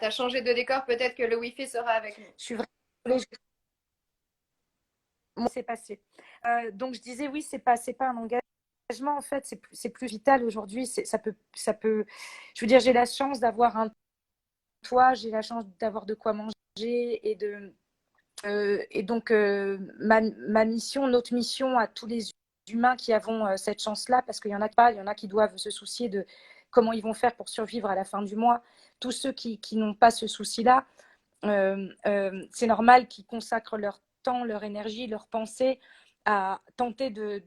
t'as changé de décor, peut-être que le Wi-Fi sera avec nous. Je suis vraiment désolée, moi, c'est passé. Donc, je disais, oui, c'est pas un engagement, en fait, c'est plus vital aujourd'hui. Ça peut, je veux dire, j'ai la chance d'avoir un toit, j'ai la chance d'avoir de quoi manger et donc, ma mission, notre mission à tous les humains qui avons cette chance-là, parce qu'il y en a pas, il y en a qui doivent se soucier de comment ils vont faire pour survivre à la fin du mois. Tous ceux qui n'ont pas ce souci-là, c'est normal qu'ils consacrent leur temps, leur énergie, leur pensée à tenter de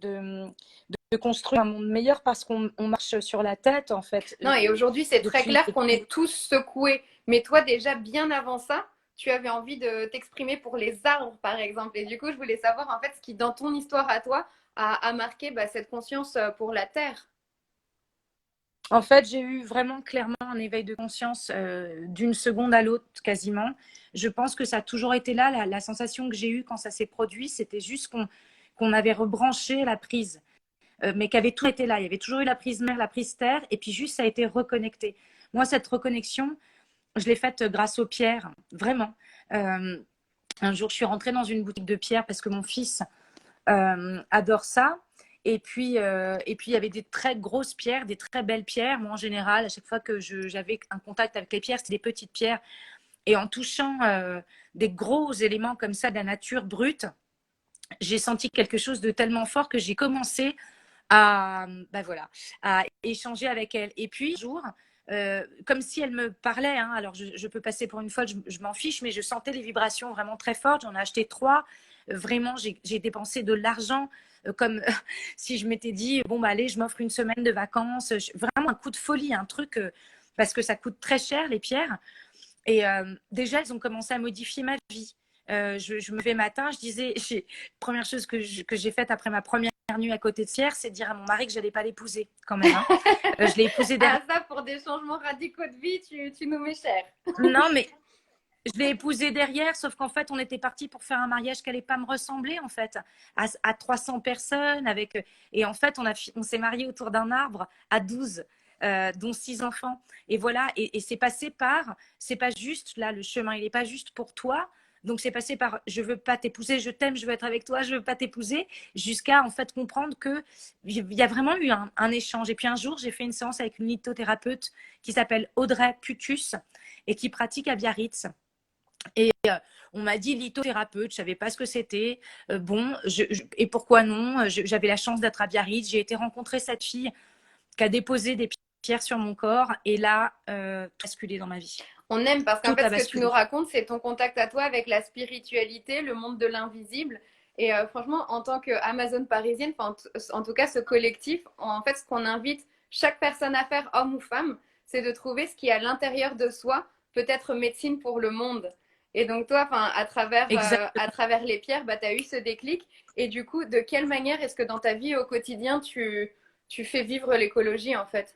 construire un monde meilleur parce qu'on marche sur la tête, en fait, Non, et aujourd'hui, c'est très depuis. clair qu'on est tous secoués. Mais toi, déjà, bien avant ça, tu avais envie de t'exprimer pour les arbres, par exemple. Et du coup, je voulais savoir, en fait, ce qui, dans ton histoire à toi, a marqué cette conscience pour la Terre. En fait, j'ai eu vraiment clairement un éveil de conscience d'une seconde à l'autre quasiment. Je pense que ça a toujours été là. La sensation que j'ai eue quand ça s'est produit, c'était juste qu'on avait rebranché la prise, mais qu'avait tout été là. Il y avait toujours eu la prise mer, la prise terre, et puis juste ça a été reconnecté. Moi, cette reconnexion, je l'ai faite grâce aux pierres, vraiment. Euh, un jour, je suis rentrée dans une boutique de pierres parce que mon fils adore ça. Et puis, il y avait des très grosses pierres, des très belles pierres. Moi, en général, à chaque fois que j'avais un contact avec les pierres, c'était des petites pierres. Et en touchant des gros éléments comme ça de la nature brute, j'ai senti quelque chose de tellement fort que j'ai commencé voilà, à échanger avec elle. Et puis, un jour, comme si elle me parlait, hein, alors je peux passer pour une folle, je m'en fiche, mais je sentais les vibrations vraiment très fortes. J'en ai acheté 3. Vraiment, j'ai dépensé de l'argent comme si je m'étais dit, bon, bah, allez, je m'offre une semaine de vacances. Vraiment un coup de folie, un truc, parce que ça coûte très cher, les pierres. Et déjà, elles ont commencé à modifier ma vie. Je me levais matin, je disais, première chose que j'ai faite après ma première nuit à côté de Sierre, c'est de dire à mon mari que je n'allais pas l'épouser quand même. Hein. Je l'ai épousé derrière. Ah, ça, pour des changements radicaux de vie, tu nous mets cher. Non, mais je l'ai épousé derrière, sauf qu'en fait, on était parti pour faire un mariage qui n'allait pas me ressembler, en fait, à 300 personnes. Et en fait, on s'est mariés autour d'un arbre à 12, dont 6 enfants. Et voilà, et c'est pas juste, là, le chemin, il n'est pas juste pour toi. Donc, c'est passé par je veux pas t'épouser, je t'aime, je veux être avec toi, je veux pas t'épouser, jusqu'à en fait comprendre qu'il y a vraiment eu un échange. Et puis un jour, j'ai fait une séance avec une litothérapeute qui s'appelle Audrey Putus et qui pratique à Biarritz. Et on m'a dit lithothérapeute, je savais pas ce que c'était. Et pourquoi non? J'avais la chance d'être à Biarritz. J'ai été rencontrer cette fille qui a déposé des pierres sur mon corps. Et là, tout a basculé dans ma vie. On aime parce qu'en Tout fait, a ce que tu nous basculé. racontes, c'est ton contact à toi avec la spiritualité, le monde de l'invisible. Et franchement, en tant qu'Amazon parisienne, en tout cas ce collectif, en fait, ce qu'on invite chaque personne à faire, homme ou femme, c'est de trouver ce qui est à l'intérieur de soi peut être médecine pour le monde. Et donc toi, à Exactement. travers les pierres, tu as eu ce déclic. Et du coup, de quelle manière est-ce que dans ta vie au quotidien, tu fais vivre l'écologie en fait?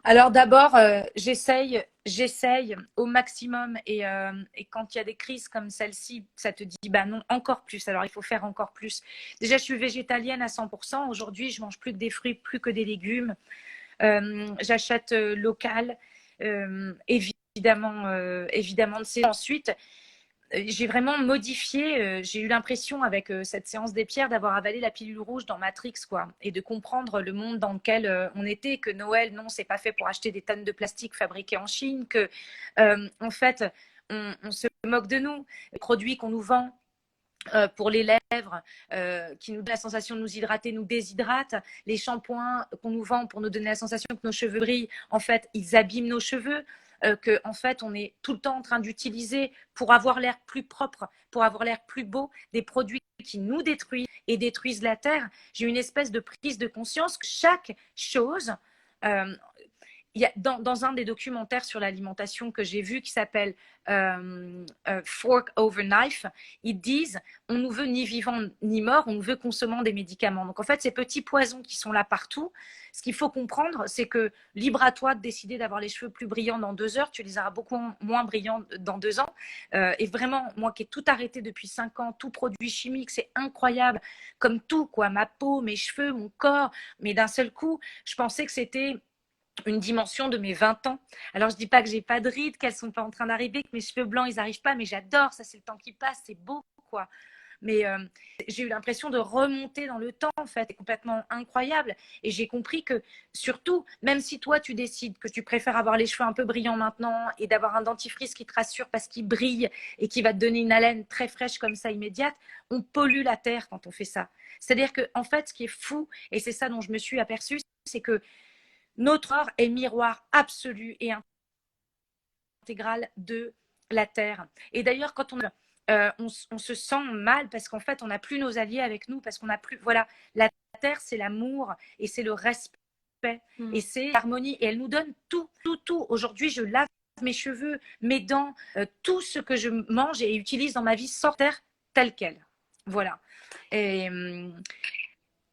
Alors d'abord, j'essaye au maximum. Et quand il y a des crises comme celle-ci, ça te dit, bah non, encore plus. Alors il faut faire encore plus. Déjà, je suis végétalienne à 100%. Aujourd'hui, je mange plus que des fruits, plus que des légumes. J'achète local, évidemment de ces. Ensuite, j'ai vraiment modifié. J'ai eu l'impression avec cette séance des pierres d'avoir avalé la pilule rouge dans Matrix, quoi, et de comprendre le monde dans lequel on était. Que Noël, non, c'est pas fait pour acheter des tonnes de plastique fabriquées en Chine. Que en fait, on se moque de nous. Les produits qu'on nous vend pour les lèvres, qui nous donnent la sensation de nous hydrater, nous déshydratent. Les shampoings qu'on nous vend pour nous donner la sensation que nos cheveux brillent, en fait, ils abîment nos cheveux. Que en fait, on est tout le temps en train d'utiliser pour avoir l'air plus propre, pour avoir l'air plus beau, des produits qui nous détruisent et détruisent la terre. J'ai une espèce de prise de conscience que chaque chose euh, il y a, dans un des documentaires sur l'alimentation que j'ai vu qui s'appelle Fork Over Knife, ils disent on nous veut ni vivant ni mort, on nous veut consommant des médicaments. Donc en fait, ces petits poisons qui sont là partout, ce qu'il faut comprendre, c'est que libre à toi de décider d'avoir les cheveux plus brillants dans 2 heures, tu les auras beaucoup moins brillants dans 2 ans. Et vraiment, moi qui ai tout arrêté depuis 5 ans, tout produit chimique, c'est incroyable, comme tout, quoi, ma peau, mes cheveux, mon corps, mais d'un seul coup, je pensais que c'était une dimension de mes 20 ans. Alors, je dis pas que j'ai pas de rides, qu'elles sont pas en train d'arriver, que mes cheveux blancs, ils arrivent pas, mais j'adore, ça c'est le temps qui passe, c'est beau, quoi. Mais j'ai eu l'impression de remonter dans le temps, en fait. C'est complètement incroyable. Et j'ai compris que, surtout, même si toi, tu décides que tu préfères avoir les cheveux un peu brillants maintenant et d'avoir un dentifrice qui te rassure parce qu'il brille et qui va te donner une haleine très fraîche comme ça, immédiate, on pollue la terre quand on fait ça. C'est-à-dire que, en fait, ce qui est fou, et c'est ça dont je me suis aperçue, c'est que notre corps est miroir absolu et intégral de la Terre. Et d'ailleurs, quand on se sent mal parce qu'en fait, on n'a plus nos alliés avec nous, parce qu'on n'a plus. Voilà, la Terre, c'est l'amour et c'est le respect et c'est l'harmonie. Et elle nous donne tout, tout, tout. Aujourd'hui, je lave mes cheveux, mes dents, tout ce que je mange et utilise dans ma vie sort terre tel quel. Voilà. Et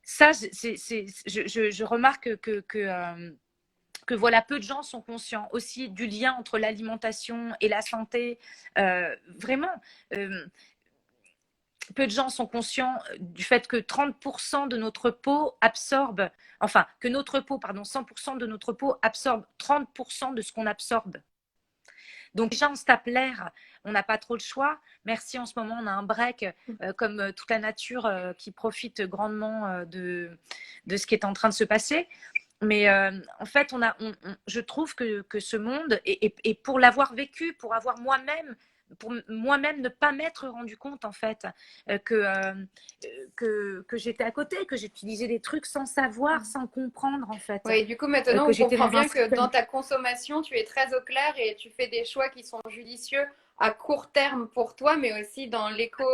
ça, je remarque que voilà, peu de gens sont conscients aussi du lien entre l'alimentation et la santé. Vraiment, euh, peu de gens sont conscients du fait que 30% de notre peau absorbe, enfin, que notre peau, pardon, 100% de notre peau absorbe 30% de ce qu'on absorbe. Donc déjà, on se tape l'air, on n'a pas trop le choix. Merci, en ce moment, on a un break, comme toute la nature qui profite grandement de ce qui est en train de se passer. Mais en fait, je trouve que ce monde, et pour l'avoir vécu, pour moi-même ne pas m'être rendu compte en fait que j'étais à côté, que j'utilisais des trucs sans savoir, sans comprendre en fait, Oui, du coup, maintenant, que on j'étais comprend dans un bien que dans système. ta consommation, tu es très au clair et tu fais des choix qui sont judicieux à court terme pour toi, mais aussi dans l'écho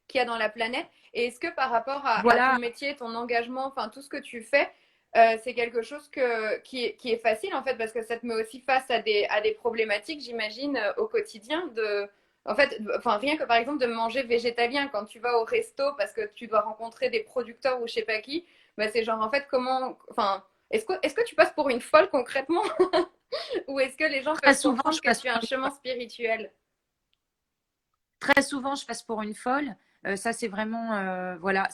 qu'il y a dans la planète. Et est-ce que par rapport à ton Voilà, métier, ton engagement, enfin tout ce que tu fais, c'est quelque chose qui est facile en fait, parce que ça te met aussi face à des problématiques, j'imagine, au quotidien en fait, enfin, rien que par exemple de manger végétalien quand tu vas au resto parce que tu dois rencontrer des producteurs ou je sais pas qui, bah, c'est genre en fait enfin, est-ce que tu passes pour une folle concrètement ou est-ce que les gens très peuvent souvent, comprendre je que passe tu as un chemin spirituel? très souvent, je passe pour une folle. Ça, c'est vraiment, voilà,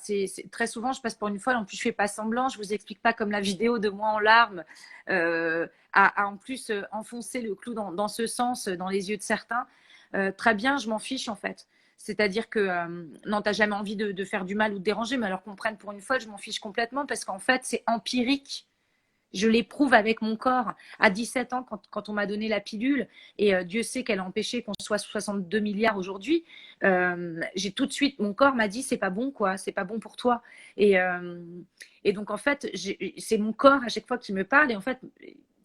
très souvent, je passe pour une folle. En plus, je fais pas semblant. Je vous explique pas comme la vidéo de moi en larmes, en plus enfoncer le clou dans ce sens, dans les yeux de certains. Très bien, je m'en fiche en fait. C'est-à-dire que non, t'as jamais envie de faire du mal ou de déranger, mais alors qu'on prenne pour une folle, je m'en fiche complètement parce qu'en fait, c'est empirique. Je l'éprouve avec mon corps. À 17 ans, quand on m'a donné la pilule, et Dieu sait qu'elle a empêché qu'on soit 62 milliards aujourd'hui, j'ai tout de suite, mon corps m'a dit, c'est pas bon, quoi, c'est pas bon pour toi. Et, euh, et donc, en fait, c'est mon corps à chaque fois qui me parle. Et en fait,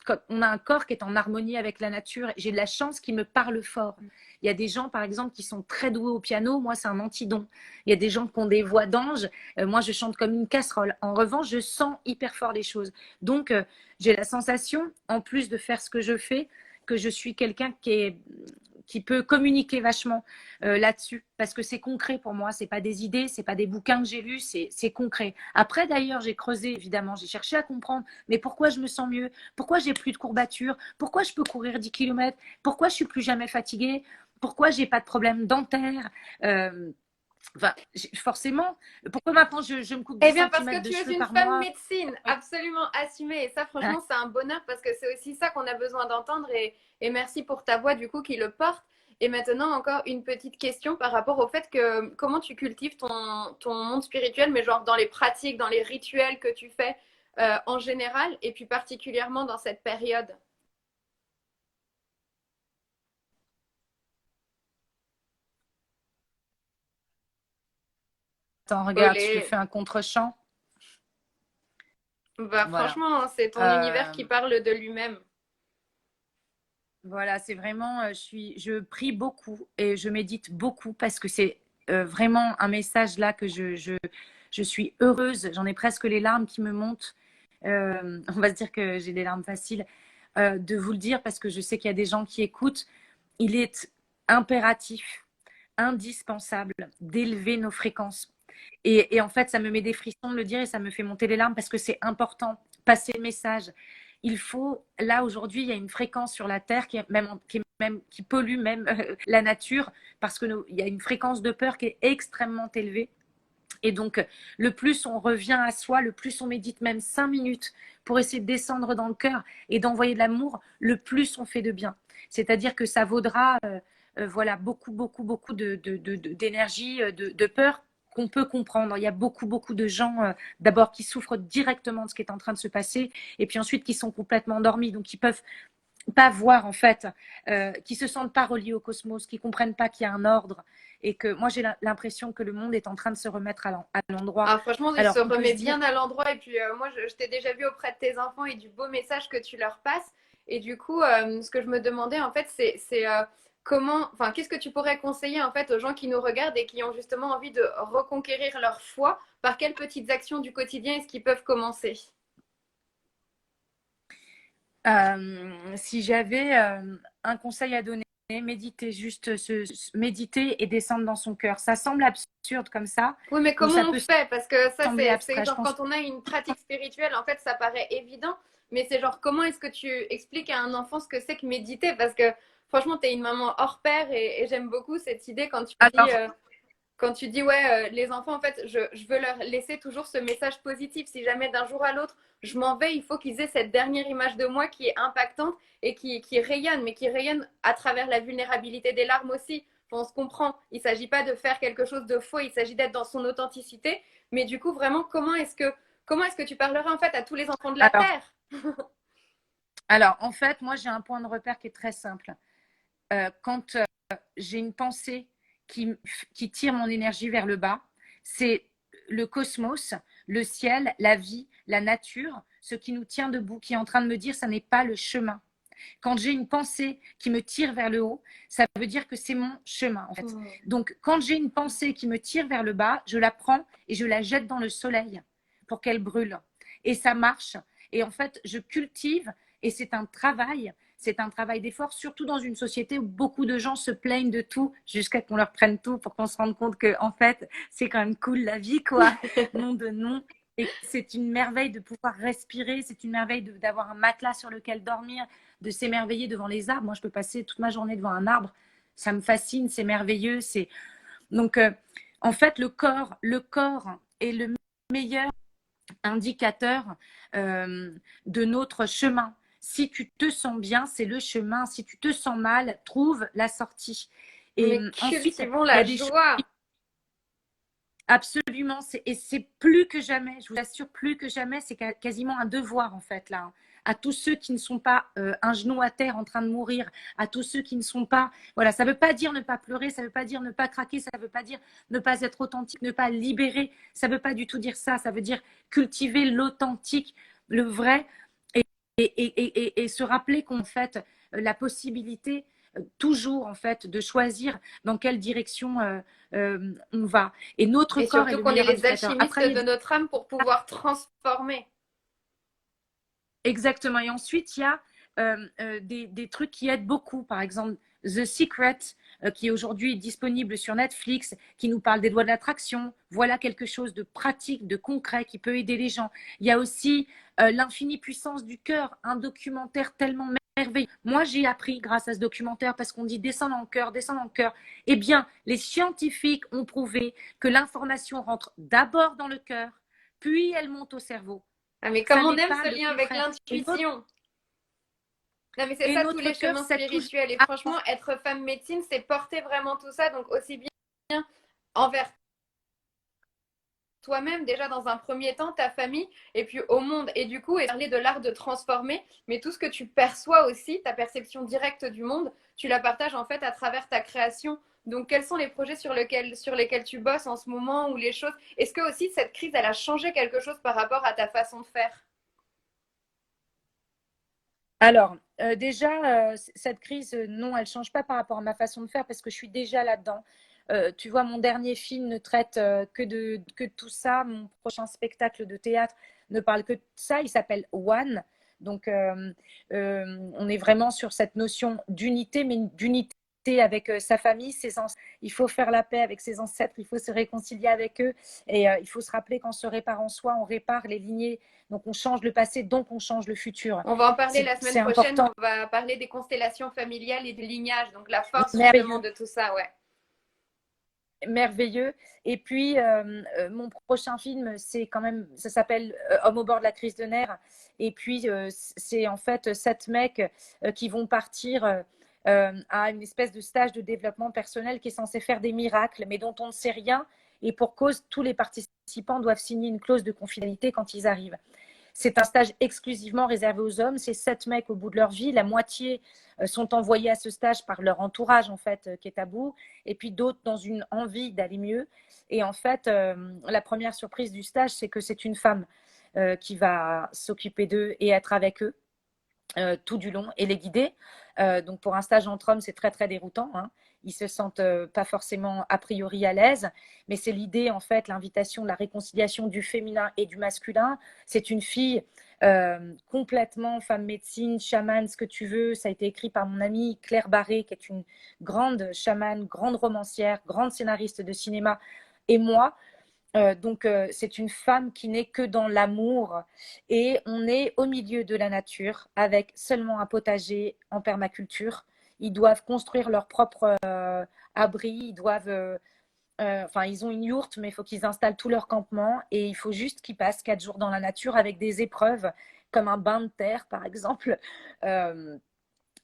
quand on a un corps qui est en harmonie avec la nature, j'ai de la chance qu'il me parle fort. Il y a des gens, par exemple, qui sont très doués au piano. Moi, c'est un antidon. Il y a des gens qui ont des voix d'ange. Moi, je chante comme une casserole. En revanche, je sens hyper fort les choses. Donc, j'ai la sensation, en plus de faire ce que je fais, que je suis quelqu'un qui peut communiquer vachement là-dessus parce que c'est concret pour moi, c'est pas des idées, c'est pas des bouquins que j'ai lus, c'est concret. Après d'ailleurs, j'ai creusé évidemment, j'ai cherché à comprendre mais pourquoi je me sens mieux, pourquoi j'ai plus de courbatures, pourquoi je peux courir 10 kilomètres, pourquoi je suis plus jamais fatiguée, pourquoi j'ai pas de problème dentaire. Enfin, forcément, pourquoi maintenant je me coupe Eh 10 bien, parce centimètres que de tu es cheveux une par femme mois. médecine, Oui. absolument assumée. Et ça, Ouais. franchement, c'est un bonheur parce que c'est aussi ça qu'on a besoin d'entendre. Et merci pour ta voix, du coup, qui le porte. Et maintenant, encore une petite question par rapport au fait que comment tu cultives ton monde spirituel, mais genre dans les pratiques, dans les rituels que tu fais en général, et puis particulièrement dans cette période. Attends, regarde, je te Olé. fais un contre-champ. Bah, Voilà. franchement, c'est ton univers qui Euh, parle de lui-même. voilà, c'est vraiment, je prie beaucoup et je médite beaucoup parce que c'est vraiment un message là que je suis heureuse. J'en ai presque les larmes qui me montent. On va se dire que j'ai des larmes faciles de vous le dire parce que je sais qu'il y a des gens qui écoutent. Il est impératif, indispensable d'élever nos fréquences. Et en fait, ça me met des frissons de le dire et ça me fait monter les larmes parce que c'est important. Passer le message. Il faut, là aujourd'hui, il y a une fréquence sur la Terre qui pollue même la nature parce qu'il y a une fréquence de peur qui est extrêmement élevée. Et donc, le plus on revient à soi, le plus on médite même 5 minutes pour essayer de descendre dans le cœur et d'envoyer de l'amour, le plus on fait de bien. C'est-à-dire que ça vaudra voilà, beaucoup, beaucoup, beaucoup d'énergie, de peur qu'on peut comprendre. Il y a beaucoup, beaucoup de gens, d'abord, qui souffrent directement de ce qui est en train de se passer, et puis ensuite qui sont complètement endormis, donc qui peuvent pas voir en fait, qui se sentent pas reliés au cosmos, qui comprennent pas qu'il y a un ordre et que moi j'ai l'impression que le monde est en train de se remettre à l'endroit. Ah, franchement, il se Alors on peut remet se dire, bien à l'endroit. Et puis, moi, je t'ai déjà vu auprès de tes enfants et du beau message que tu leur passes. Et du coup, ce que je me demandais, en fait, c'est comment, enfin, qu'est-ce que tu pourrais conseiller, en fait, aux gens qui nous regardent et qui ont justement envie de reconquérir leur foi? Par quelles petites actions du quotidien est-ce qu'ils peuvent commencer? si j'avais un conseil à donner, méditer, juste méditer et descendre dans son cœur. Ça semble absurde comme ça, Oui, mais ou comment ça on peut fait? Parce que ça, sembler c'est abstrait. Je genre pense quand on a une pratique spirituelle, en fait, ça paraît évident. Mais c'est genre comment est-ce que tu expliques à un enfant ce que c'est que méditer? Parce que franchement, tu es une maman hors pair et j'aime beaucoup cette idée alors quand tu dis, ouais, les enfants, en fait, je veux leur laisser toujours ce message positif. Si jamais d'un jour à l'autre, je m'en vais, il faut qu'ils aient cette dernière image de moi qui est impactante et qui rayonne, mais qui rayonne à travers la vulnérabilité des larmes aussi. Enfin, on se comprend. Il ne s'agit pas de faire quelque chose de faux, il s'agit d'être dans son authenticité. Mais du coup, vraiment, comment est-ce que tu parlerais en fait à tous les enfants de la alors Terre? alors en fait, moi j'ai un point de repère qui est très simple. Quand j'ai une pensée qui tire mon énergie vers le bas, c'est le cosmos, le ciel, la vie, la nature, ce qui nous tient debout, qui est en train de me dire ça n'est pas le chemin. Quand j'ai une pensée qui me tire vers le haut, ça veut dire que c'est mon chemin en fait. Hmm. Donc quand j'ai une pensée qui me tire vers le bas, je la prends et je la jette dans le soleil pour qu'elle brûle. Et ça marche. Et en fait, je cultive et c'est un travail d'effort, surtout dans une société où beaucoup de gens se plaignent de tout jusqu'à qu'on leur prenne tout pour qu'on se rende compte que en fait, c'est quand même cool la vie quoi. Non de non. Et c'est une merveille de pouvoir respirer, c'est une merveille d'avoir un matelas sur lequel dormir, de s'émerveiller devant les arbres. Moi, je peux passer toute ma journée devant un arbre. Ça me fascine, c'est merveilleux. Donc, en fait, le corps est le meilleur indicateur de notre chemin. Si tu te sens bien, c'est le chemin. Si tu te sens mal, trouve la sortie. Et Mais ensuite, cultivons il y la a des choses joie. absolument, et c'est plus que jamais, je vous assure, plus que jamais, c'est quasiment un devoir en fait là, hein, à tous ceux qui ne sont pas un genou à terre en train de mourir, à tous ceux qui ne sont pas, voilà, ça veut pas dire ne pas pleurer, ça veut pas dire ne pas craquer, ça veut pas dire ne pas être authentique, ne pas libérer, ça veut pas du tout dire ça, ça veut dire cultiver l'authentique, le vrai, et se rappeler qu'en fait, la possibilité toujours en fait de choisir dans quelle direction on va. Et notre Et corps est surtout le qu'on est meilleur les indicateur. alchimistes Après, il y a de notre âme pour pouvoir transformer. exactement. Et ensuite, il y a des trucs qui aident beaucoup. Par exemple, The Secret, qui aujourd'hui est disponible sur Netflix, qui nous parle des lois de l'attraction. Voilà quelque chose de pratique, de concret qui peut aider les gens. Il y a aussi L'infinie puissance du cœur, un documentaire tellement merveilleux. Moi, j'ai appris grâce à ce documentaire parce qu'on dit descends dans le cœur, descends dans le cœur. Eh bien, les scientifiques ont prouvé que l'information rentre d'abord dans le cœur, puis elle monte au cerveau. Ah, mais Ça comme on n'est aime pas ce le lien avec contraire. l'intuition. Non, mais c'est Et ça tous notre les cœur chemins sait toujours. spirituels. Et franchement, être femme médecine, c'est porter vraiment tout ça. Donc aussi bien envers toi-même, déjà dans un premier temps, ta famille, et puis au monde. Et du coup, et parler de l'art de transformer, mais tout ce que tu perçois aussi, ta perception directe du monde, tu la partages en fait à travers ta création. Donc, quels sont les projets sur lesquels tu bosses en ce moment ou les choses? Est-ce que aussi cette crise, elle a changé quelque chose par rapport à ta façon de faire? Alors, déjà, cette crise, non, elle ne change pas par rapport à ma façon de faire parce que je suis déjà là-dedans. Tu vois, mon dernier film ne traite que de tout ça. Mon prochain spectacle de théâtre ne parle que de ça. Il s'appelle One. Donc, on est vraiment sur cette notion d'unité, mais d'unité avec sa famille, ses ancêtres. Il faut faire la paix avec ses ancêtres, il faut se réconcilier avec eux et il faut se rappeler qu'en se réparant soi, on répare les lignées. Donc, on change le passé, donc on change le futur. On va en parler la C'est semaine prochaine. important, On va parler des constellations familiales et du lignage, donc la force justement merveilleux. de tout ça, ouais. merveilleux. Et puis, mon prochain film, c'est quand même, ça s'appelle Homme au bord de la crise de nerfs. Et puis, c'est en fait 7 mecs qui vont partir à une espèce de stage de développement personnel qui est censé faire des miracles, mais dont on ne sait rien. Et pour cause, tous les participants doivent signer une clause de confidentialité quand ils arrivent. C'est un stage exclusivement réservé aux hommes. C'est 7 mecs au bout de leur vie. La moitié sont envoyés à ce stage par leur entourage, en fait, qui est à bout. Et puis d'autres dans une envie d'aller mieux. Et en fait, la première surprise du stage, c'est que c'est une femme qui va s'occuper d'eux et être avec eux tout du long et les guider. Donc pour un stage entre hommes, c'est très très déroutant. Hein. Ils se sentent pas forcément a priori à l'aise, mais c'est l'idée en fait, l'invitation de la réconciliation du féminin et du masculin. C'est une fille complètement femme médecine, chamane, ce que tu veux. Ça a été écrit par mon amie Claire Barré, qui est une grande chamane, grande romancière, grande scénariste de cinéma. Et moi, donc, c'est une femme qui n'est que dans l'amour et on est au milieu de la nature avec seulement un potager en permaculture. Ils doivent construire leur propre abri, ils doivent, enfin, ils ont une yourte, mais il faut qu'ils installent tout leur campement et il faut juste qu'ils passent 4 jours dans la nature avec des épreuves comme un bain de terre, par exemple, euh,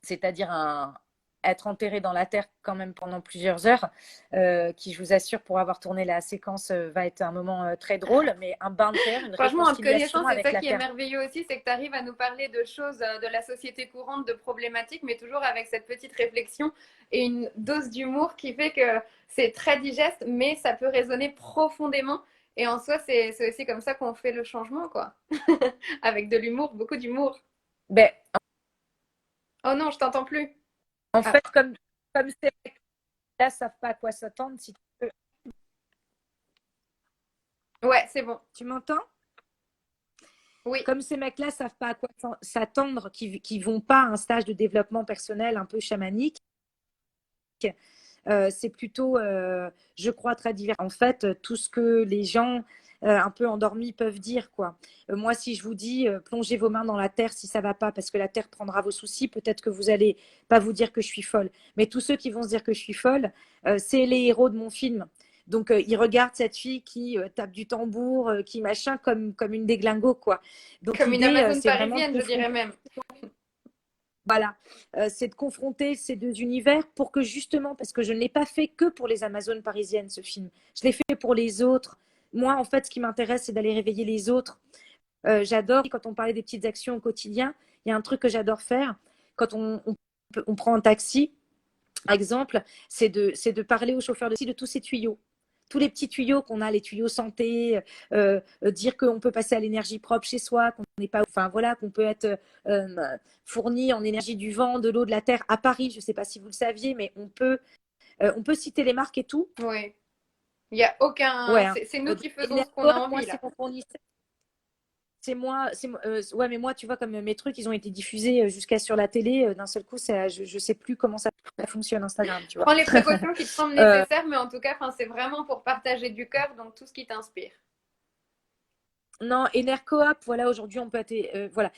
c'est-à-dire être enterré dans la terre quand même pendant plusieurs heures, qui, je vous assure, pour avoir tourné la séquence, va être un moment très drôle, mais un bain de terre, une Franchement, en te réconciliation connaissant, c'est avec ça la qui est terre. merveilleux aussi, c'est que tu arrives à nous parler de choses de la société courante, de problématiques, mais toujours avec cette petite réflexion et une dose d'humour qui fait que c'est très digeste, mais ça peut résonner profondément. Et en soi, c'est aussi comme ça qu'on fait le changement, quoi. Avec de l'humour, beaucoup d'humour. Ben, Oh non, je t'entends plus. en Ah, fait, comme ces mecs-là ne savent pas à quoi s'attendre, si ouais, c'est bon. tu m'entends? Oui. Comme ces mecs-là ne savent pas à quoi s'attendre, qui ne vont pas à un stage de développement personnel un peu chamanique, c'est plutôt, je crois, très divers. En fait, tout ce que les gens un peu endormis peuvent dire, quoi. Moi, si je vous dis, plongez vos mains dans la terre si ça va pas, parce que la terre prendra vos soucis, peut-être que vous allez pas vous dire que je suis folle. Mais tous ceux qui vont se dire que je suis folle, c'est les héros de mon film. Donc, ils regardent cette fille qui tape du tambour, qui machin, comme une déglingo, quoi. Donc, Comme une l'idée, Amazone c'est vraiment de parisienne, je dirais confronter. même. Voilà, c'est de confronter ces deux univers pour que justement, parce que je ne l'ai pas fait que pour les Amazones parisiennes, ce film, je l'ai fait pour les autres. Moi, en fait, ce qui m'intéresse, c'est d'aller réveiller les autres. J'adore, quand on parlait des petites actions au quotidien, il y a un truc que j'adore faire. Quand on prend un taxi, par exemple, c'est de parler au chauffeur de taxi de tous ces tuyaux. Tous les petits tuyaux qu'on a, les tuyaux santé, dire qu'on peut passer à l'énergie propre chez soi, qu'on n'est pas, enfin voilà, qu'on peut être fourni en énergie du vent, de l'eau, de la terre. À Paris, je ne sais pas si vous le saviez, mais on peut citer les marques et tout. Oui. Il n'y a Ouais, aucun. hein. C'est nous qui faisons ce qu'on a Energoop, moi, envie, là. c'est mon fournisseur. C'est moi, ouais, mais moi, tu vois, comme mes trucs, ils ont été diffusés jusqu'à sur la télé, d'un seul coup, je sais plus comment ça fonctionne Instagram, tu vois. Prends les précautions qui te semblent Euh, nécessaires, mais en tout cas, c'est vraiment pour partager du cœur, donc tout ce qui t'inspire. Non, Enercoop, voilà, aujourd'hui, on peut être. Voilà.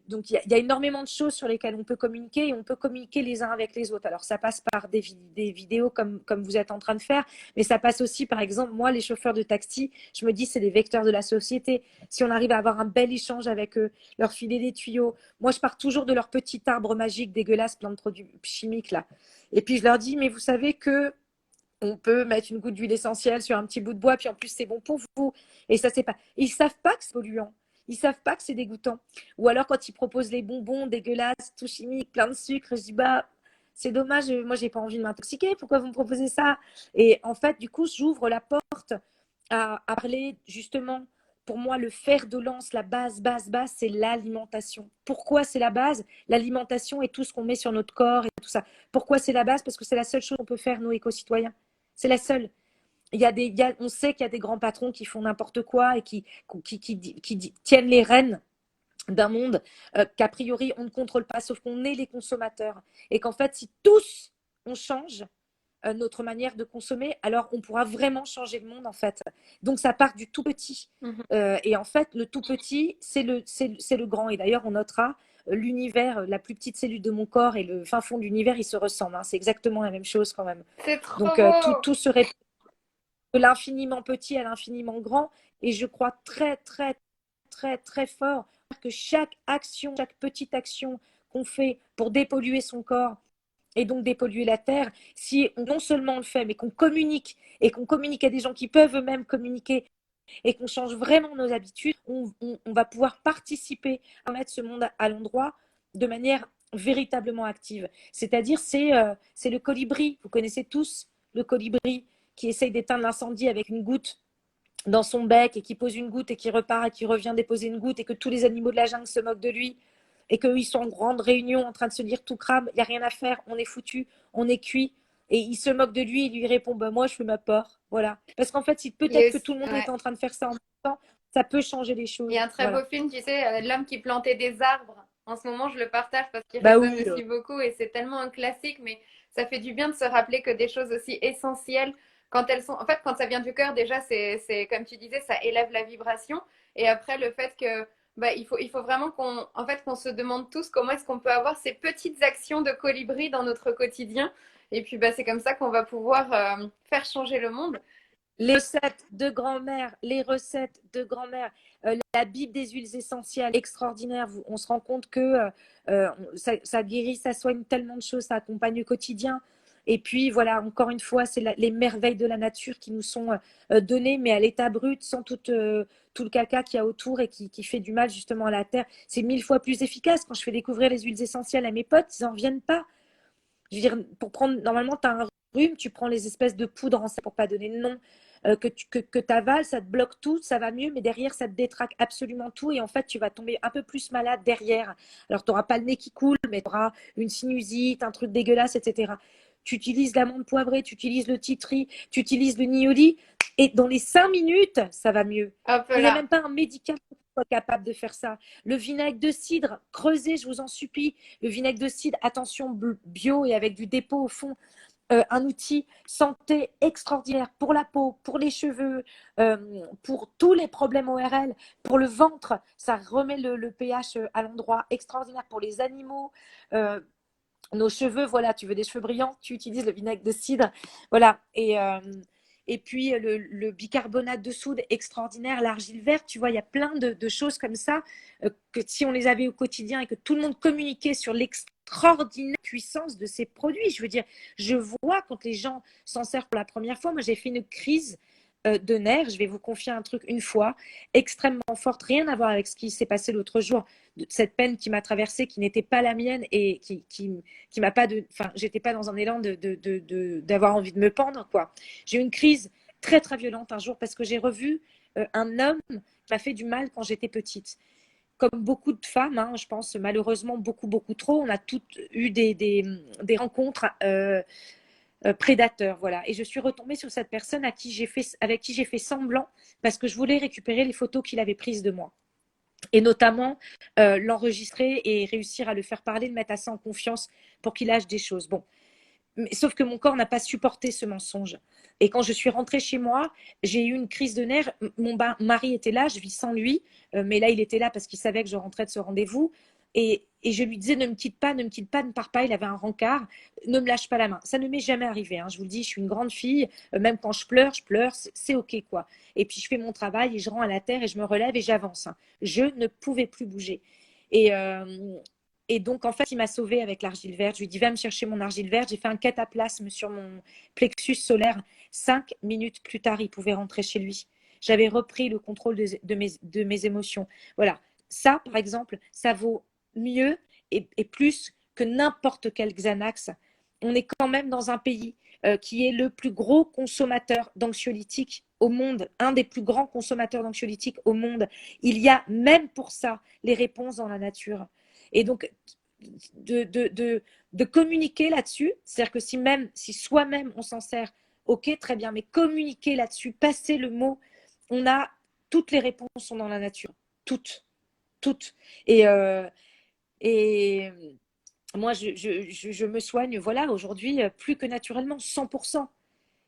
Donc, il y a énormément de choses sur lesquelles on peut communiquer et on peut communiquer les uns avec les autres. Alors, ça passe par des vidéos comme vous êtes en train de faire, mais ça passe aussi, par exemple, moi, les chauffeurs de taxi, je me dis, c'est des vecteurs de la société. Si on arrive à avoir un bel échange avec eux, leur filer des tuyaux, moi, je pars toujours de leur petit arbre magique dégueulasse, plein de produits chimiques, là. Et puis, je leur dis, mais vous savez que on peut mettre une goutte d'huile essentielle sur un petit bout de bois, puis en plus c'est bon pour vous. Et ça, c'est pas. Ils savent pas que c'est polluant. Ils savent pas que c'est dégoûtant. Ou alors quand ils proposent les bonbons dégueulasses, tout chimique, plein de sucre, je dis bah c'est dommage, moi j'ai pas envie de m'intoxiquer. Pourquoi vous me proposez ça? Et en fait, du coup, j'ouvre la porte à parler justement. Pour moi, le fer de lance, la base, c'est l'alimentation. Pourquoi c'est la base? L'alimentation et tout ce qu'on met sur notre corps et tout ça. Pourquoi c'est la base? Parce que c'est la seule chose qu'on peut faire, nous, éco-citoyens. C'est la seule. On sait qu'il y a des grands patrons qui font n'importe quoi et qui tiennent les rênes d'un monde qu'a priori on ne contrôle pas, sauf qu'on est les consommateurs. Et qu'en fait, si tous on change notre manière de consommer, alors on pourra vraiment changer le monde en fait. Donc ça part du tout petit. Mhm. Et en fait, le tout petit, c'est le grand. Et d'ailleurs, on notera l'univers, la plus petite cellule de mon corps et le fin fond de l'univers, ils se ressemblent. Hein. C'est exactement la même chose quand même. C'est trop Donc tout, beau! tout se répète. de l'infiniment petit à l'infiniment grand. Et je crois très, très, très, très fort que chaque action, chaque petite action qu'on fait pour dépolluer son corps et donc dépolluer la terre, si non seulement on le fait, mais qu'on communique et qu'on communique à des gens qui peuvent eux-mêmes communiquer et qu'on change vraiment nos habitudes, on va pouvoir participer à mettre ce monde à l'endroit de manière véritablement active. C'est-à-dire, c'est le colibri. Vous connaissez tous le colibri qui essaye d'éteindre l'incendie avec une goutte dans son bec et qui pose une goutte et qui repart et qui revient déposer une goutte et que tous les animaux de la jungle se moquent de lui et qu'ils sont en grande réunion en train de se dire tout crame, il n'y a rien à faire, on est foutu, on est cuit. Et il se moque de lui, il lui répond bah, moi je fais ma part. Voilà. Parce qu'en fait, si peut-être que tout le monde Ouais. était en train de faire ça en même temps, ça peut changer les Il y choses. a un très Voilà. beau film, tu sais, L'homme qui plantait des arbres. En ce moment, je le partage parce qu'il Bah résonne oui. aussi beaucoup et c'est tellement un classique, mais ça fait du bien de se rappeler que des choses aussi essentielles, quand elles sont, en fait, quand ça vient du cœur, déjà, c'est comme tu disais, ça élève la vibration. Et après, le fait que, bah, il faut vraiment en fait, qu'on se demande tous comment est-ce qu'on peut avoir ces petites actions de colibri dans notre quotidien. Et puis, bah, c'est comme ça qu'on va pouvoir faire changer le monde. Les recettes de grand-mère, les recettes de grand-mère, la Bible des huiles essentielles, extraordinaire. On se rend compte que ça guérit, ça soigne tellement de choses, ça accompagne le quotidien. Et puis voilà, encore une fois, c'est les merveilles de la nature qui nous sont données, mais à l'état brut, sans tout le caca qu'il y a autour et qui fait du mal justement à la terre. C'est 1000 fois plus efficace. Quand je fais découvrir les huiles essentielles à mes potes, ils n'en reviennent pas. Je veux dire, pour prendre, normalement, tu as un rhume, tu prends les espèces de poudre, pour pas donner de nom, que tu avales, ça te bloque tout, ça va mieux, mais derrière, ça te détraque absolument tout. Et en fait, tu vas tomber un peu plus malade derrière. Alors, tu n'auras pas le nez qui coule, mais tu auras une sinusite, un truc dégueulasse, etc. Tu utilises l'amande poivrée, tu utilises le titri, tu utilises le nioli, et dans les 5 minutes, ça va mieux. Hop Il n'y a là. même pas un médicament qui soit capable de faire ça. Le vinaigre de cidre, creusez, je vous en supplie. Le vinaigre de cidre, attention, bio et avec du dépôt au fond, un outil santé extraordinaire pour la peau, pour les cheveux, pour tous les problèmes ORL, pour le ventre, ça remet le pH à l'endroit, extraordinaire pour les animaux. Nos cheveux, voilà, tu veux des cheveux brillants, tu utilises le vinaigre de cidre, voilà. Et puis le bicarbonate de soude, extraordinaire, l'argile verte, tu vois, il y a plein de choses comme ça que si on les avait au quotidien et que tout le monde communiquait sur l'extraordinaire puissance de ces produits, je veux dire, je vois quand les gens s'en servent pour la première fois, moi j'ai fait une crise de nerfs, je vais vous confier un truc une fois, extrêmement forte, rien à voir avec ce qui s'est passé l'autre jour, cette peine qui m'a traversée, qui n'était pas la mienne et qui m'a pas de, enfin, j'étais pas dans un élan d'avoir envie de me pendre, quoi. J'ai eu une crise très très violente un jour parce que j'ai revu un homme qui m'a fait du mal quand j'étais petite. Comme beaucoup de femmes, hein, je pense malheureusement beaucoup beaucoup trop, on a toutes eu des rencontres prédateurs, voilà. Et je suis retombée sur cette personne avec qui j'ai fait semblant parce que je voulais récupérer les photos qu'il avait prises de moi et notamment l'enregistrer et réussir à le faire parler, le mettre assez en confiance pour qu'il lâche des choses. Bon, mais, sauf que mon corps n'a pas supporté ce mensonge. Et quand je suis rentrée chez moi, j'ai eu une crise de nerfs. Mon mari était là, je vis sans lui, mais là il était là parce qu'il savait que je rentrais de ce rendez-vous. Et je lui disais ne me quitte pas, ne me quitte pas, ne pars pas. Il avait un rencard, ne me lâche pas la main. Ça ne m'est jamais arrivé, hein. Je vous le dis, je suis une grande fille. Même quand je pleure, c'est ok quoi. Et puis je fais mon travail et je rends à la terre et je me relève et j'avance, hein. Je ne pouvais plus bouger. Et, et donc, en fait, il m'a sauvée avec l'argile verte. Je lui ai dit, va me chercher mon argile verte. J'ai fait un cataplasme sur mon plexus solaire. 5 minutes plus tard, il pouvait rentrer chez lui. J'avais repris le contrôle de mes émotions. Voilà. Ça, par exemple, ça vaut mieux et plus que n'importe quel Xanax. On est quand même dans un pays qui est le plus gros consommateur d'anxiolytiques au monde, un des plus grands consommateurs d'anxiolytiques au monde. Il y a même pour ça les réponses dans la nature. Et donc, de communiquer là-dessus, c'est-à-dire que si soi-même on s'en sert, ok, très bien, mais communiquer là-dessus, passer le mot, on a toutes les réponses sont dans la nature, toutes, toutes. Et, et moi, je me soigne, voilà, aujourd'hui, plus que naturellement, 100%.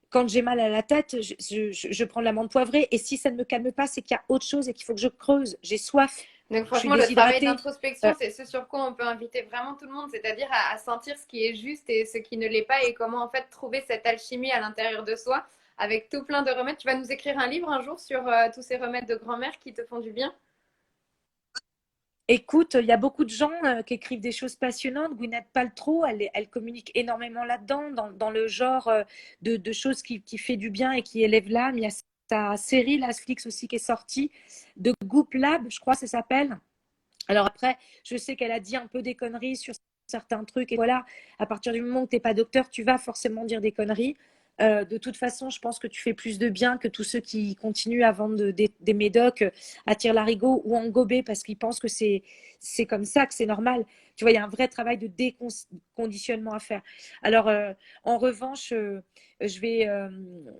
Quand j'ai mal à la tête, je prends de l'amande poivrée. Et si ça ne me calme pas, c'est qu'il y a autre chose et qu'il faut que je creuse. J'ai soif, Donc je suis franchement, le travail déshydratée. d'introspection, c'est ce sur quoi on peut inviter vraiment tout le monde, c'est-à-dire à sentir ce qui est juste et ce qui ne l'est pas et comment en fait trouver cette alchimie à l'intérieur de soi. avec tout plein de remèdes. Tu vas nous écrire un livre un jour sur tous ces remèdes de grand-mère qui te font du bien? Écoute, il y a beaucoup de gens qui écrivent des choses passionnantes. Gwyneth Paltrow, elle communique énormément là-dedans, dans le genre de choses qui fait du bien et qui élève l'âme. Il y a sa série, la Netflix aussi, qui est sortie, de Goop Lab, je crois que ça s'appelle. Alors après, je sais qu'elle a dit un peu des conneries sur certains trucs. Et voilà, à partir du moment où tu n'es pas docteur, tu vas forcément dire des conneries. De toute façon, je pense que tu fais plus de bien que tous ceux qui continuent à vendre des médocs à tire-larigot ou en gober parce qu'ils pensent que c'est comme ça, que c'est normal. Tu vois, il y a un vrai travail de déconditionnement à faire. Alors, en revanche, je vais,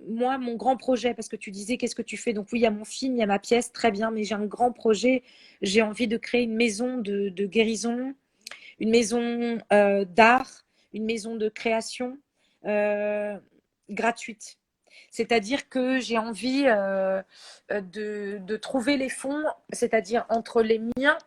moi, mon grand projet, parce que tu disais, qu'est-ce que tu fais? Donc oui, il y a mon film, il y a ma pièce, très bien, mais j'ai un grand projet. J'ai envie de créer une maison de guérison, une maison d'art, une maison de création euh, gratuite. C'est-à-dire que j'ai envie de trouver les fonds, c'est-à-dire entre les miens,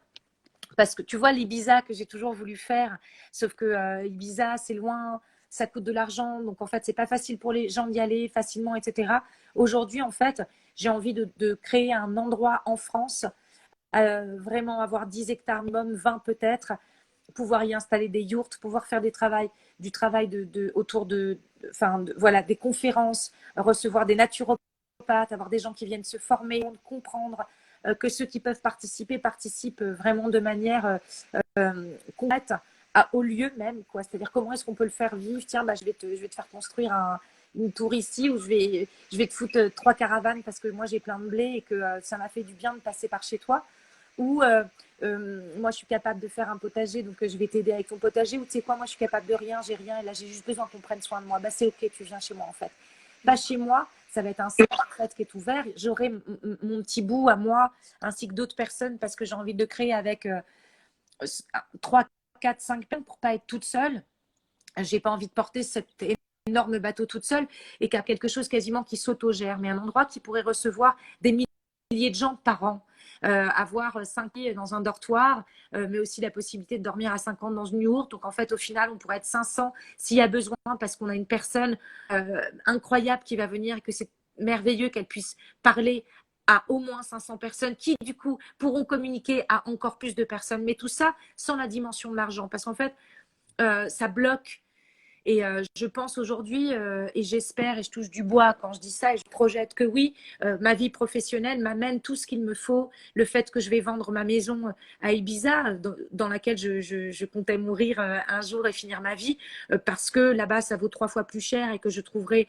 parce que tu vois l'Ibiza que j'ai toujours voulu faire, sauf que Ibiza c'est loin, ça coûte de l'argent, donc en fait c'est pas facile pour les gens d'y aller facilement, etc. Aujourd'hui en fait j'ai envie de créer un endroit en France, vraiment avoir 10 hectares minimum, 20 peut-être, pouvoir y installer des yourtes, pouvoir faire du travail autour voilà, des conférences, recevoir des naturopathes, avoir des gens qui viennent se former, comprendre que ceux qui peuvent participer participent vraiment de manière concrète au lieu même, quoi. C'est-à-dire comment est-ce qu'on peut le faire vivre. Tiens, bah, je vais te faire construire une tour ici où je vais te foutre 3 caravanes parce que moi j'ai plein de blé et que ça m'a fait du bien de passer par chez toi. Ou moi je suis capable de faire un potager, donc je vais t'aider avec ton potager. Ou tu sais quoi, moi je suis capable de rien, j'ai rien et là j'ai juste besoin qu'on prenne soin de moi. Bah c'est ok, tu viens chez moi en fait. Pas chez moi, ça va être un centre en fait, qui est ouvert. J'aurai mon petit bout à moi ainsi que d'autres personnes parce que j'ai envie de créer avec 3, 4, 5 personnes pour pas être toute seule. J'ai pas envie de porter cet énorme bateau toute seule et qu'il y a quelque chose quasiment qui s'autogère, mais un endroit qui pourrait recevoir des milliers de gens par an. Avoir 5 lits dans un dortoir, mais aussi la possibilité de dormir à 50 dans une yourte. Donc en fait, au final, on pourrait être 500 s'il y a besoin, parce qu'on a une personne incroyable qui va venir et que c'est merveilleux qu'elle puisse parler à au moins 500 personnes qui, du coup, pourront communiquer à encore plus de personnes. Mais tout ça sans la dimension de l'argent. Parce qu'en fait, ça bloque. Et je pense aujourd'hui, et j'espère, et je touche du bois quand je dis ça, et je projette que oui, ma vie professionnelle m'amène tout ce qu'il me faut. Le fait que je vais vendre ma maison à Ibiza, dans laquelle je comptais mourir un jour et finir ma vie, parce que là-bas, ça vaut 3 fois plus cher et que je trouverai,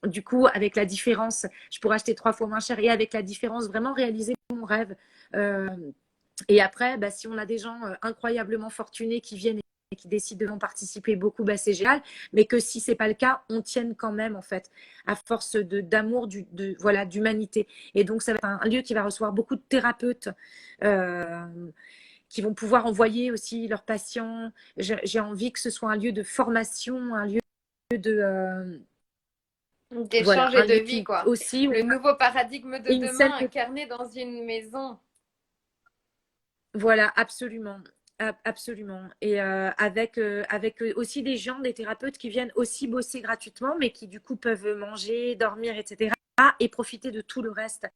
du coup, avec la différence, je pourrais acheter 3 fois moins cher et avec la différence, vraiment réaliser mon rêve. Euh, et après, bah, si on a des gens incroyablement fortunés qui viennent et qui décident de non participer beaucoup, bah, c'est génial. Mais que si c'est pas le cas, on tienne quand même, en fait, à force d'amour, voilà, d'humanité. Et donc, ça va être un lieu qui va recevoir beaucoup de thérapeutes euh, qui vont pouvoir envoyer aussi leurs patients. J'ai envie que ce soit un lieu de formation, un lieu de... voilà, D'échange et un de lieu vie, qui quoi. aussi... Le nouveau paradigme de Et une demain scène incarné dans une maison. voilà, absolument. Absolument. Et avec aussi des gens, des thérapeutes qui viennent aussi bosser gratuitement, mais qui du coup peuvent manger, dormir, etc. Et profiter de tout le reste.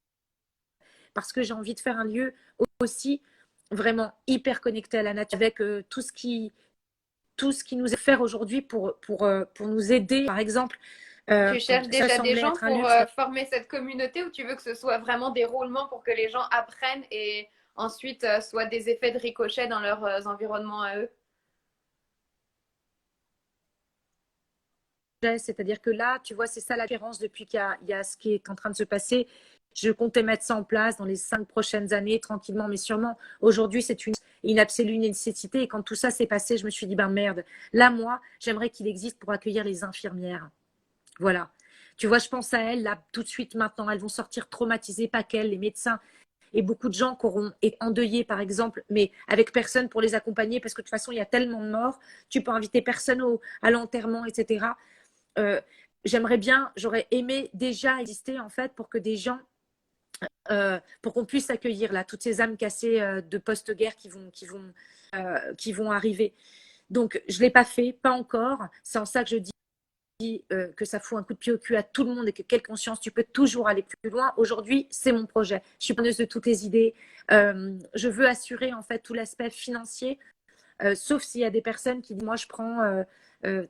Parce que j'ai envie de faire un lieu aussi vraiment hyper connecté à la nature, avec tout ce qui nous est fait aujourd'hui pour nous aider. Par exemple, Tu cherches ça déjà des semblait gens être un pour luxe. former cette communauté ou tu veux que ce soit vraiment des roulements pour que les gens apprennent et ensuite soit des effets de ricochet dans leurs environnements à eux? C'est-à-dire que là, tu vois, c'est ça la différence depuis il y a ce qui est en train de se passer. Je comptais mettre ça en place dans les 5 prochaines années, tranquillement, mais sûrement. Aujourd'hui, c'est une absolue nécessité. Et quand tout ça s'est passé, je me suis dit, ben merde, là, moi, j'aimerais qu'il existe pour accueillir les infirmières. Voilà. Tu vois, je pense à elles, là, tout de suite, maintenant. Elles vont sortir traumatisées, pas qu'elles, les médecins. Et beaucoup de gens qui auront été endeuillés, par exemple, mais avec personne pour les accompagner, parce que de toute façon, il y a tellement de morts. Tu peux inviter personne à l'enterrement, etc. Euh, J'aimerais bien, j'aurais aimé déjà exister en fait pour que des gens, pour qu'on puisse accueillir là toutes ces âmes cassées de post-guerre qui vont arriver. Donc je l'ai pas fait, pas encore. C'est en ça que je dis que ça fout un coup de pied au cul à tout le monde et que quelle conscience, tu peux toujours aller plus loin. Aujourd'hui, c'est mon projet. Je suis preneuse de toutes les idées. Je veux assurer en fait tout l'aspect financier, sauf s'il y a des personnes qui disent, moi je prends,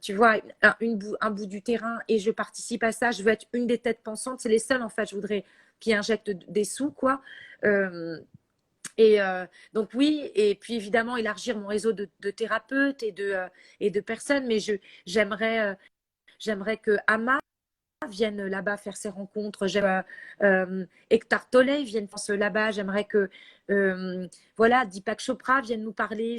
tu vois, un bout du terrain et je participe à ça. Je veux être une des têtes pensantes. C'est les seuls en fait, je voudrais, qui injectent des sous, quoi. Donc oui, et puis évidemment élargir mon réseau de thérapeutes et de personnes, mais j'aimerais que Ama viennent là-bas faire ses rencontres. J'aimerais Hector Tolle vienne là-bas. J'aimerais que voilà, Deepak Chopra vienne nous parler.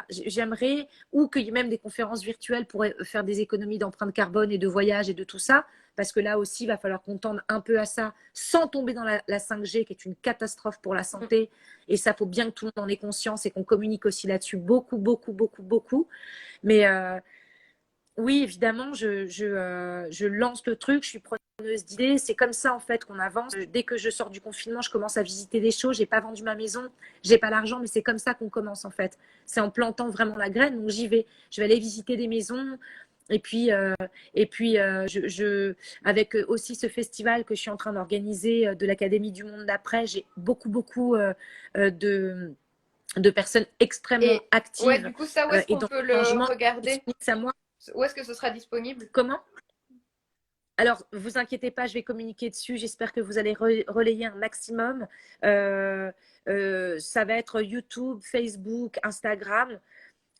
J'aimerais ou qu'il y ait même des conférences virtuelles pour faire des économies d'empreinte carbone et de voyage et de tout ça. Parce que là aussi, il va falloir qu'on tende un peu à ça sans tomber dans la 5G qui est une catastrophe pour la santé. Et ça, faut bien que tout le monde en ait conscience et qu'on communique aussi là-dessus beaucoup, beaucoup, beaucoup, beaucoup. Mais oui, évidemment, je lance le truc, je suis preneuse d'idées. C'est comme ça, en fait, qu'on avance. Dès que je sors du confinement, je commence à visiter des choses. J'ai pas vendu ma maison, j'ai pas l'argent, mais c'est comme ça qu'on commence, en fait. C'est en plantant vraiment la graine. Donc, j'y vais. Je vais aller visiter des maisons. Avec aussi ce festival que je suis en train d'organiser de l'Académie du Monde d'après, j'ai beaucoup, beaucoup de personnes extrêmement Et ouais, actives du coup, ça, où est-ce et qu'on dans peut le le changement qui regarder? s'unissent à moi. Où est-ce que ce sera disponible? Comment? Alors, vous inquiétez pas, je vais communiquer dessus. J'espère que vous allez relayer un maximum. Ça va être YouTube, Facebook, Instagram,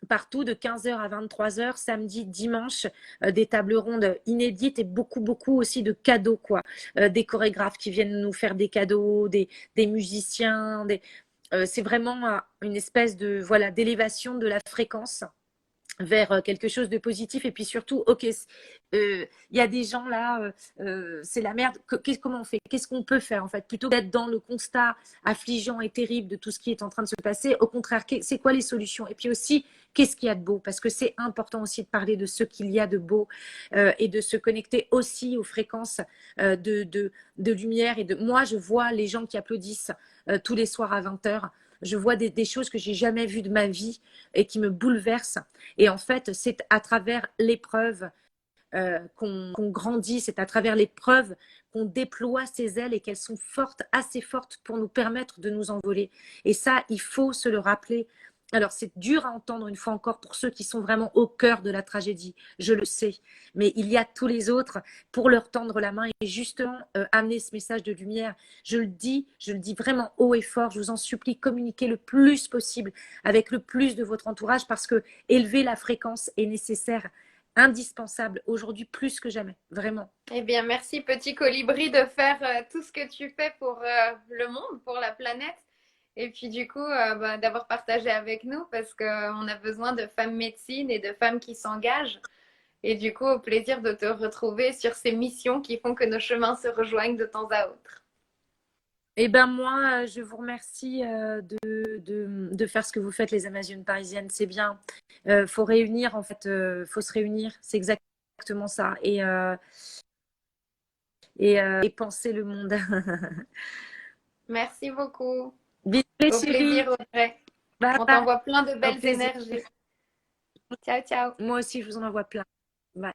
partout de 15h à 23h, samedi, dimanche, des tables rondes inédites et beaucoup, beaucoup aussi de cadeaux, quoi. Des chorégraphes qui viennent nous faire des cadeaux, des musiciens. C'est vraiment une espèce de, voilà, d'élévation de la fréquence vers quelque chose de positif. Et puis surtout, ok, il y a des gens là, c'est la merde, comment on fait, qu'est-ce qu'on peut faire en fait, plutôt que d'être dans le constat affligeant et terrible de tout ce qui est en train de se passer. Au contraire, c'est quoi les solutions? Et puis aussi, qu'est-ce qu'il y a de beau? Parce que c'est important aussi de parler de ce qu'il y a de beau et de se connecter aussi aux fréquences de lumière. Moi, je vois les gens qui applaudissent tous les soirs à 20h. Je vois des choses que j'ai jamais vues de ma vie et qui me bouleversent. Et en fait, c'est à travers l'épreuve qu'on grandit, c'est à travers l'épreuve qu'on déploie ses ailes et qu'elles sont fortes, assez fortes pour nous permettre de nous envoler. Et ça, il faut se le rappeler. Alors, c'est dur à entendre une fois encore pour ceux qui sont vraiment au cœur de la tragédie, je le sais. Mais il y a tous les autres pour leur tendre la main et justement amener ce message de lumière. Je le dis vraiment haut et fort. Je vous en supplie, communiquez le plus possible avec le plus de votre entourage parce que élever la fréquence est nécessaire, indispensable aujourd'hui plus que jamais, vraiment. Eh bien, merci, petit colibri, de faire tout ce que tu fais pour le monde, pour la planète. Et puis, du coup, d'avoir partagé avec nous parce qu'on a besoin de femmes médecine et de femmes qui s'engagent. Et du coup, au plaisir de te retrouver sur ces missions qui font que nos chemins se rejoignent de temps à autre. Eh ben moi, je vous remercie de faire ce que vous faites, les Amazones parisiennes. C'est bien. Faut réunir, en fait. Faut se réunir. C'est exactement ça. Et penser le monde. Merci beaucoup. Bisous les Au chéris. plaisir, Audrey. Bye On bye. t'envoie plein de Au belles plaisir. énergies. Ciao, ciao. Moi aussi, je vous en envoie plein. Bye.